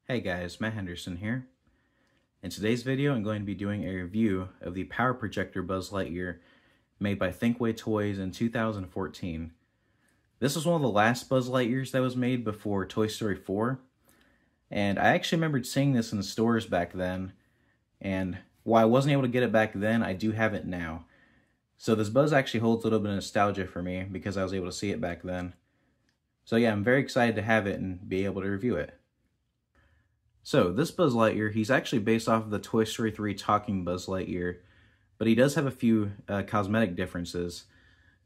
Hey guys, Matt Henderson here. In today's video, I'm going to be doing a review of the Power Projector Buzz Lightyear made by Thinkway Toys in 2014. This was one of the last Buzz Lightyears that was made before Toy Story 4, and I actually remembered seeing this in the stores back then, and while I wasn't able to get it back then, I do have it now. So this Buzz actually holds a little bit of nostalgia for me because I was able to see it back then. So yeah, I'm very excited to have it and be able to review it. So, this Buzz Lightyear, he's actually based off of the Toy Story 3 talking Buzz Lightyear, but he does have a few cosmetic differences.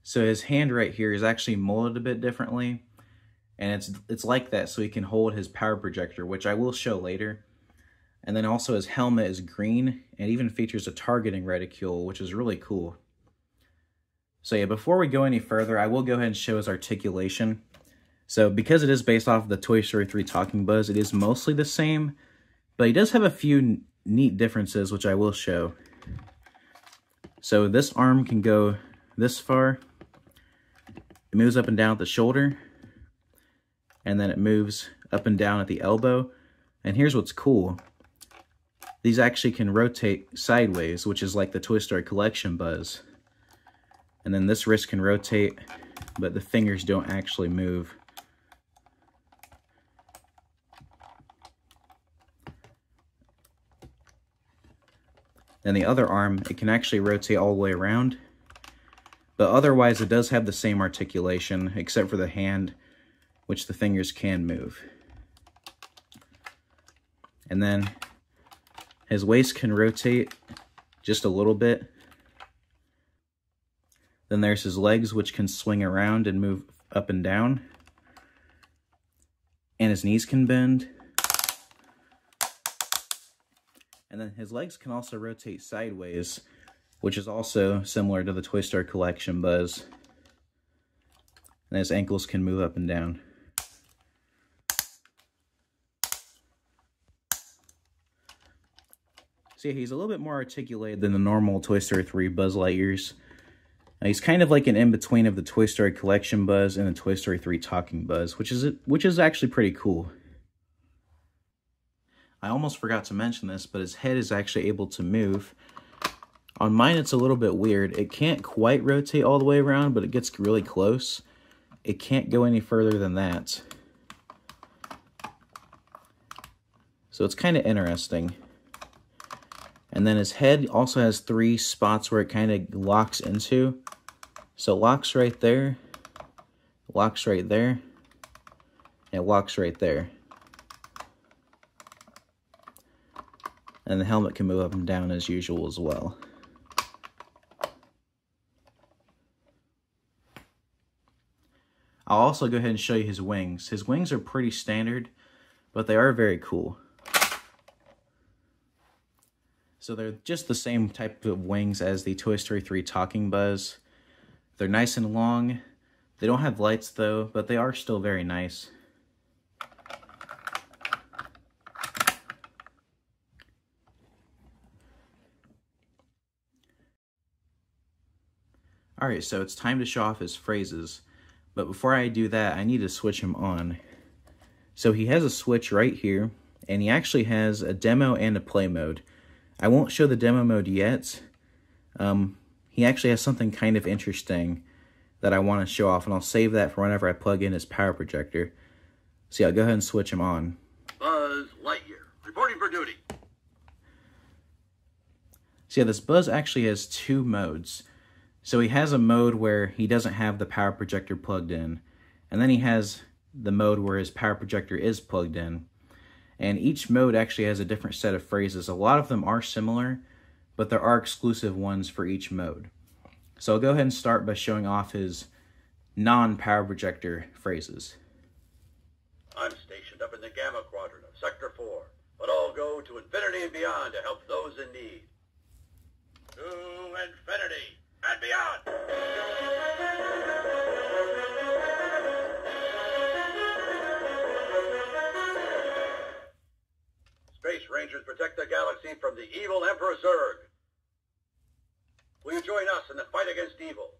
So his hand right here is actually molded a bit differently, and it's like that so he can hold his power projector, which I will show later. And then also his helmet is green, and even features a targeting reticule, which is really cool. So yeah, before we go any further, I will go ahead and show his articulation. So, because it is based off of the Toy Story 3 talking Buzz, it is mostly the same, but he does have a few neat differences, which I will show. So, this arm can go this far. It moves up and down at the shoulder, and then it moves up and down at the elbow. And here's what's cool. These actually can rotate sideways, which is like the Toy Story Collection Buzz. And then this wrist can rotate, but the fingers don't actually move. And the other arm, it can actually rotate all the way around, but otherwise it does have the same articulation, except for the hand, which the fingers can move. And then his waist can rotate just a little bit. Then there's his legs, which can swing around and move up and down. And his knees can bend. And then his legs can also rotate sideways, which is also similar to the Toy Story Collection Buzz. And his ankles can move up and down. So yeah, he's a little bit more articulated than the normal Toy Story 3 Buzz Lightyears. He's kind of like an in-between of the Toy Story Collection Buzz and the Toy Story 3 Talking Buzz, which is actually pretty cool. I almost forgot to mention this, but his head is actually able to move. On mine, it's a little bit weird. It can't quite rotate all the way around, but it gets really close. It can't go any further than that. So it's kind of interesting. And then his head also has 3 spots where it kind of locks into. So it locks right there, locks right there, and it locks right there. And the helmet can move up and down as usual as well. I'll also go ahead and show you his wings. His wings are pretty standard, but they are very cool. So they're just the same type of wings as the Toy Story 3 Talking Buzz. They're nice and long. They don't have lights though, but they are still very nice. Alright, so it's time to show off his phrases, but before I do that, I need to switch him on. So he has a switch right here, and he actually has a demo and a play mode. I won't show the demo mode yet. He actually has something kind of interesting that I want to show off, and I'll save that for whenever I plug in his power projector. So yeah, I'll go ahead and switch him on. Buzz Lightyear, reporting for duty. So yeah, this Buzz actually has 2 modes. So he has a mode where he doesn't have the power projector plugged in, and then he has the mode where his power projector is plugged in. And each mode actually has a different set of phrases. A lot of them are similar, but there are exclusive ones for each mode. So I'll go ahead and start by showing off his non-power projector phrases. I'm stationed up in the Gamma Quadrant of Sector 4, but I'll go to infinity and beyond to help those in need. To infinity and beyond! Space Rangers protect the galaxy from the evil Emperor Zurg. Will you join us in the fight against evil?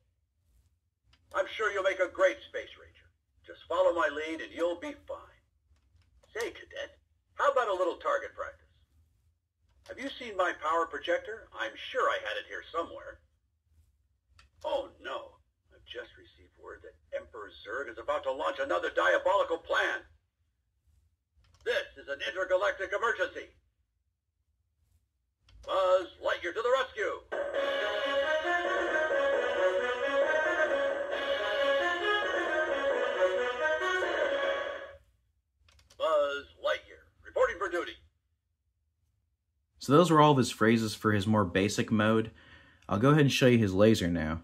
I'm sure you'll make a great Space Ranger. Just follow my lead and you'll be fine. Say, Cadet, how about about a little target practice? Have you seen my power projector? I'm sure I had it here somewhere. Oh no, I've just received word that Emperor Zurg is about to launch another diabolical plan. This is an intergalactic emergency. Buzz Lightyear to the rescue! Buzz Lightyear, reporting for duty. So those were all of his phrases for his more basic mode. I'll go ahead and show you his laser now.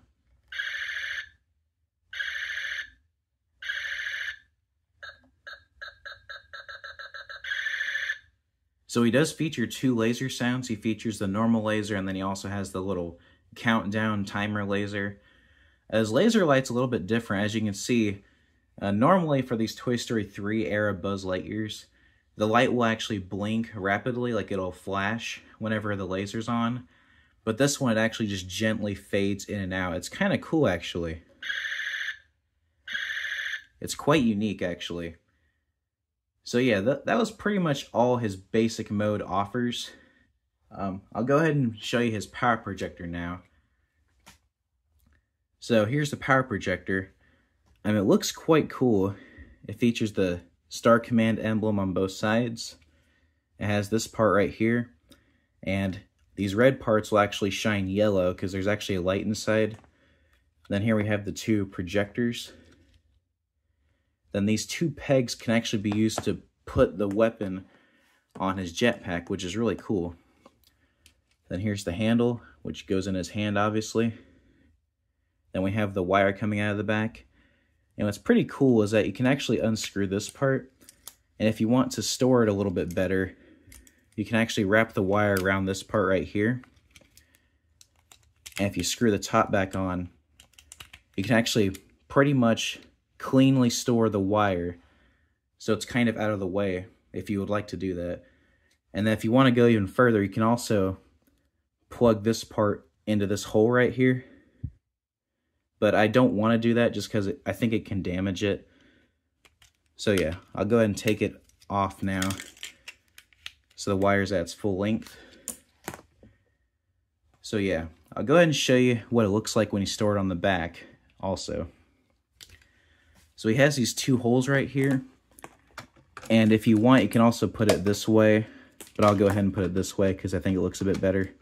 So he does feature two laser sounds. He features the normal laser, and then he also has the little countdown timer laser. His laser light's a little bit different. As you can see, normally for these Toy Story 3 era Buzz Lightyears, the light will actually blink rapidly, like it'll flash whenever the laser's on. But this one, it actually just gently fades in and out. It's kind of cool, actually. It's quite unique, actually. So yeah, that was pretty much all his basic mode offers. I'll go ahead and show you his power projector now. So here's the power projector. It looks quite cool. It features the Star Command emblem on both sides. It has this part right here. And these red parts will actually shine yellow because there's actually a light inside. Then here we have the two projectors. Then these two pegs can actually be used to put the weapon on his jetpack, which is really cool. Then here's the handle, which goes in his hand, obviously. Then we have the wire coming out of the back. And what's pretty cool is that you can actually unscrew this part. And if you want to store it a little bit better, you can actually wrap the wire around this part right here. And if you screw the top back on, you can actually pretty much cleanly store the wire, so it's kind of out of the way if you would like to do that. And then if you want to go even further, you can also plug this part into this hole right here. But I don't want to do that just because I think it can damage it. So yeah, I'll go ahead and take it off now, so the wire's at its full length. So yeah, I'll go ahead and show you what it looks like when you store it on the back also. So he has these two holes right here, and if you want, you can also put it this way, but I'll go ahead and put it this way because I think it looks a bit better.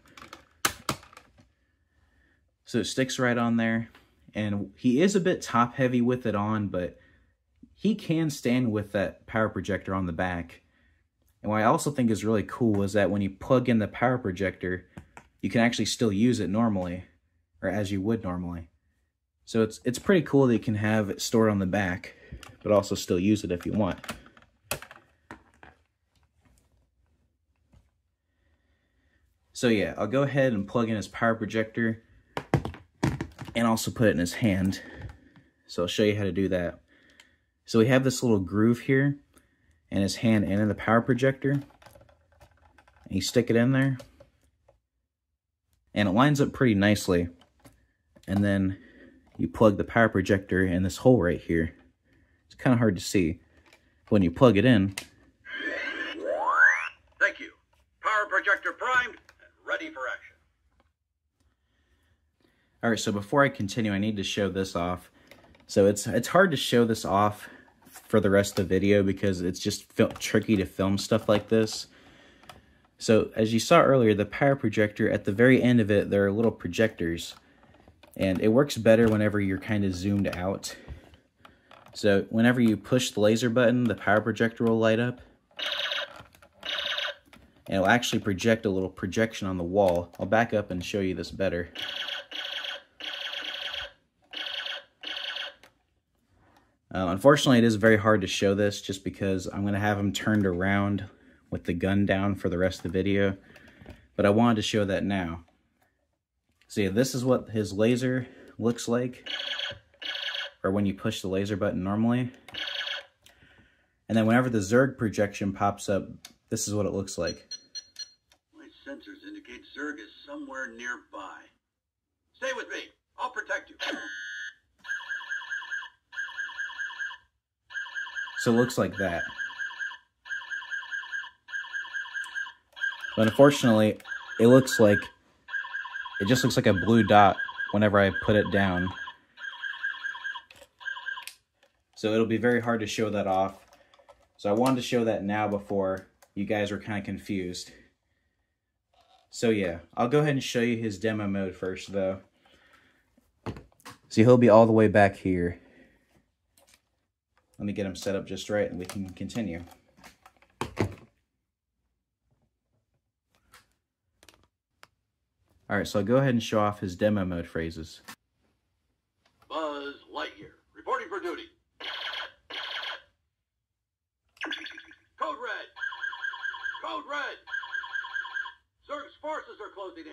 So it sticks right on there, and he is a bit top heavy with it on, but he can stand with that power projector on the back. And what I also think is really cool is that when you plug in the power projector, you can actually still use it normally, or as you would normally. So it's pretty cool that you can have it stored on the back, but also still use it if you want. So yeah, I'll go ahead and plug in his power projector and also put it in his hand. So I'll show you how to do that. So we have this little groove here in his hand and in the power projector. And you stick it in there, and it lines up pretty nicely. And then you plug the power projector in this hole right here. It's kind of hard to see. When you plug it in. Thank you. Power projector primed and ready for action. Alright, so before I continue, I need to show this off. So it's hard to show this off for the rest of the video because it's just tricky to film stuff like this. So as you saw earlier, the power projector, at the very end of it, there are little projectors. And it works better whenever you're kind of zoomed out. So whenever you push the laser button, the power projector will light up. And it'll actually project a little projection on the wall. I'll back up and show you this better. Unfortunately, it is very hard to show this just because I'm going to have him turned around with the gun down for the rest of the video. But I wanted to show that now. So yeah, this is what his laser looks like, or when you push the laser button normally. And then whenever the Zurg projection pops up, this is what it looks like. My sensors indicate Zurg is somewhere nearby. Stay with me. I'll protect you. So it looks like that. But unfortunately, it just looks like a blue dot whenever I put it down. So it'll be very hard to show that off. So I wanted to show that now before you guys were kind of confused. So yeah, I'll go ahead and show you his demo mode first though. So he'll be all the way back here. Let me get him set up just right and we can continue. Alright, so I'll go ahead and show off his demo mode phrases. Buzz Lightyear, reporting for duty. Code red. Code red. Zerg's forces are closing in.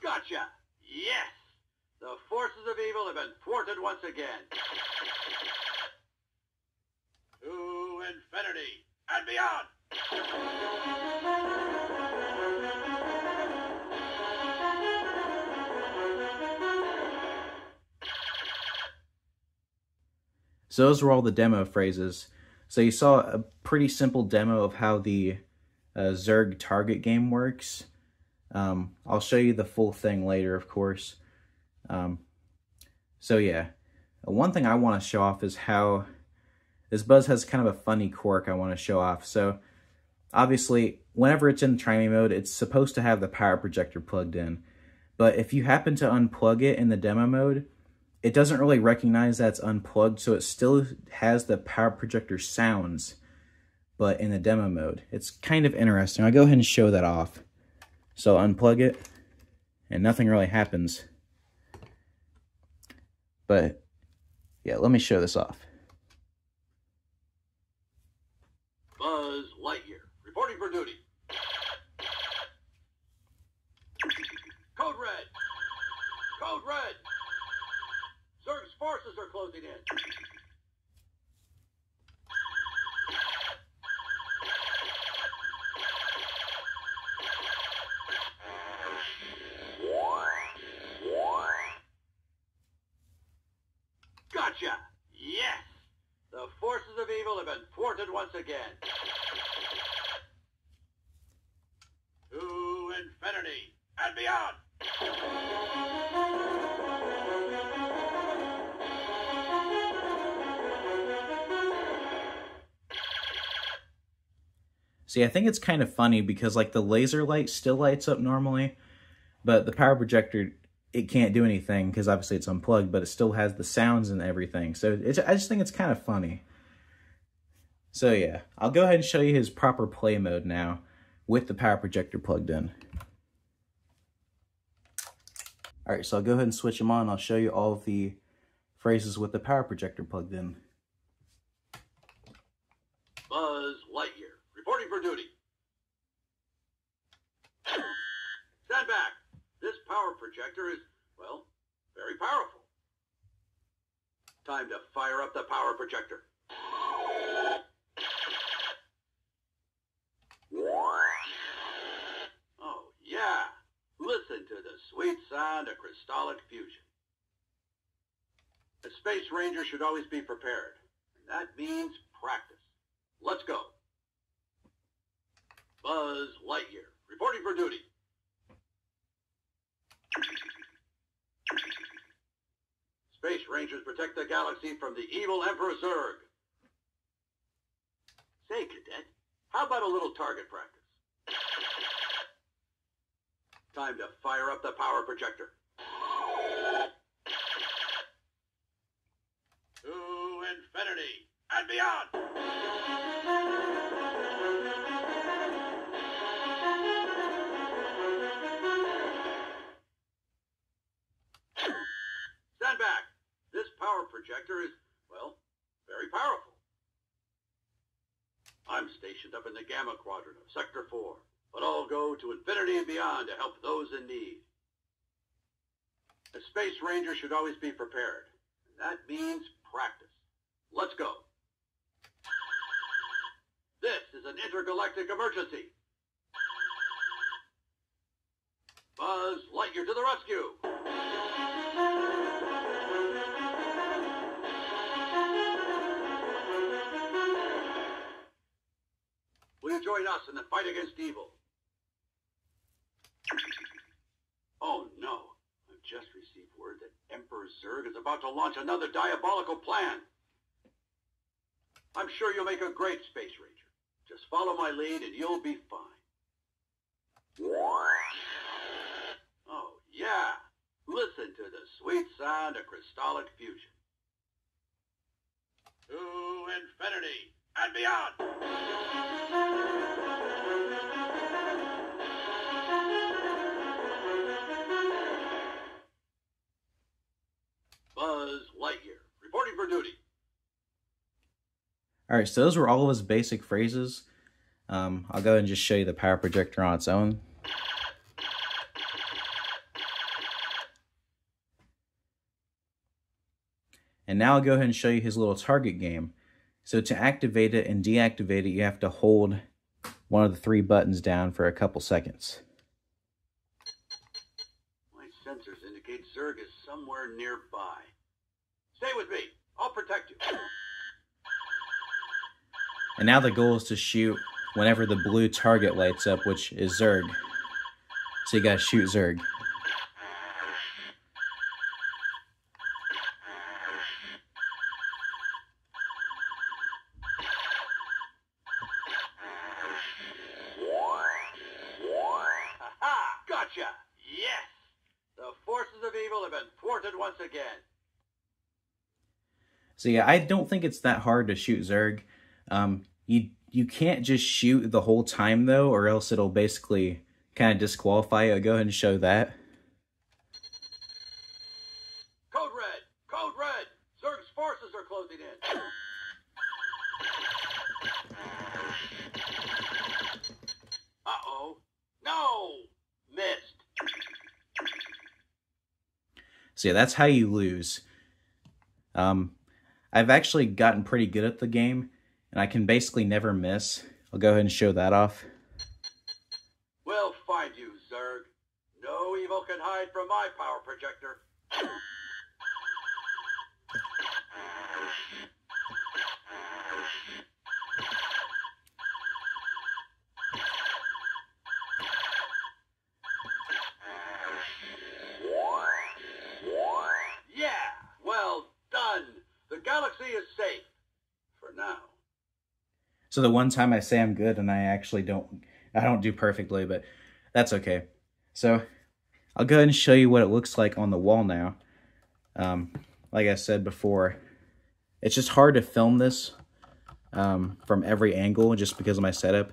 Gotcha! Yes! The forces of evil have been thwarted once again. To infinity and beyond! So those were all the demo phrases. So you saw a pretty simple demo of how the Zerg target game works. I'll show you the full thing later, of course. So yeah, one thing I want to show off is how this Buzz has kind of a funny quirk I want to show off. So obviously, whenever it's in timing mode, it's supposed to have the power projector plugged in. But if you happen to unplug it in the demo mode, it doesn't really recognize that's unplugged, so it still has the power projector sounds, but in the demo mode. It's kind of interesting. I'll go ahead and show that off. So unplug it, and nothing really happens. But yeah, let me show this off. Buzz Lightyear, reporting for duty. Code red. Code red. Zerg's forces are closing in. Gotcha! Yes! The forces of evil have been thwarted once again. To infinity and beyond! See, I think it's kind of funny because like the laser light still lights up normally, but the power projector, it can't do anything because obviously it's unplugged, but it still has the sounds and everything. So I just think it's kind of funny. So yeah, I'll go ahead and show you his proper play mode now with the power projector plugged in. All right, so I'll go ahead and switch them on. I'll show you all of the phrases with the power projector plugged in. Buzz Lightyear, reporting for duty. Stand back. This power projector is, well, very powerful. Time to fire up the power projector. Oh, yeah. Listen to the sweet sound of crystallic fusion. A Space Ranger should always be prepared. And that means practice. Let's go. Buzz Lightyear, reporting for duty. Space Rangers protect the galaxy from the evil Emperor Zerg. Say, Cadet, how about a little target practice? Time to fire up the power projector. To infinity and beyond! Stand back. This power projector is, well, very powerful. I'm stationed up in the Gamma Quadrant of Sector 4, but I'll go to infinity and beyond to help those in need. A Space Ranger should always be prepared, and that means practice. Let's go. This is an intergalactic emergency. Buzz Lightyear to the rescue! Will you join us in the fight against evil? Oh no, I've just received word that Emperor Zurg is about to launch another diabolical plan. I'm sure you'll make a great Space Ranger. Just follow my lead and you'll be fine. Oh yeah, listen to the sweet sound of crystallic fusion. To infinity and beyond! Buzz Lightyear, reporting for duty. Alright, so those were all of his basic phrases. I'll go ahead and just show you the power projector on its own. And now I'll go ahead and show you his little target game. So to activate it and deactivate it, you have to hold one of the 3 buttons down for a couple seconds. My sensors indicate Zurg is somewhere nearby. Stay with me. I'll protect you. And now the goal is to shoot whenever the blue target lights up, which is Zurg. So you gotta shoot Zurg. Ha-ha! Gotcha! Yes! The forces of evil have been thwarted once again. So yeah, I don't think it's that hard to shoot Zurg. You can't just shoot the whole time though, or else it'll basically kind of disqualify you. I'll go ahead and show that. Code red! Code red! Zurg's forces are closing in. Uh-oh. No! Missed. So yeah, that's how you lose. I've actually gotten pretty good at the game, and I can basically never miss. I'll go ahead and show that off. We'll find you, Zurg. No evil can hide from my power projector. Yeah, well done. The galaxy is safe. For now. So the one time I say I'm good and I don't do perfectly, but that's okay. So I'll go ahead and show you what it looks like on the wall now. Like I said before, it's just hard to film this from every angle just because of my setup.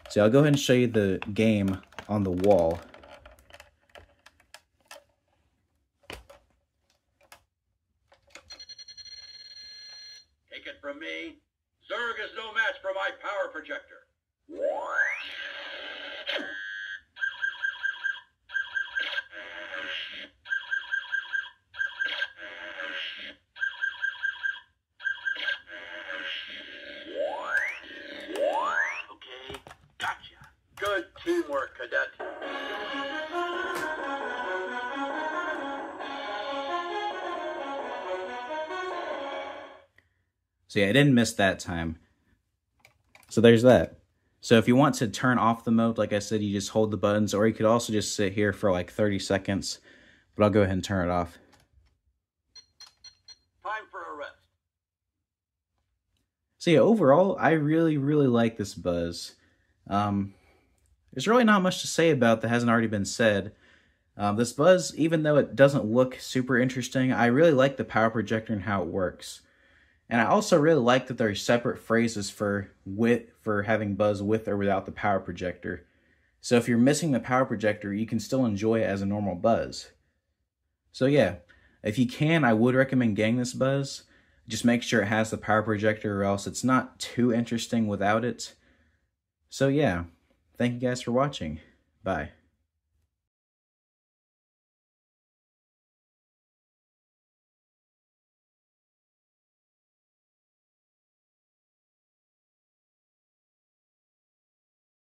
So I'll go ahead and show you the game on the wall. Take it from me, Zurg is no match for my power projector. Okay, gotcha. Good teamwork, Cadet. So yeah, I didn't miss that time. So there's that. So if you want to turn off the mode, like I said, you just hold the buttons, or you could also just sit here for like 30 seconds, but I'll go ahead and turn it off. Time for a rest. So yeah, overall, I really like this Buzz. There's really not much to say about that hasn't already been said. This Buzz, even though it doesn't look super interesting, I really like the power projector and how it works. And I also really like that there are separate phrases for having Buzz with or without the power projector. So if you're missing the power projector, you can still enjoy it as a normal Buzz. So yeah, if you can, I would recommend getting this Buzz. Just make sure it has the power projector or else it's not too interesting without it. So yeah, thank you guys for watching. Bye.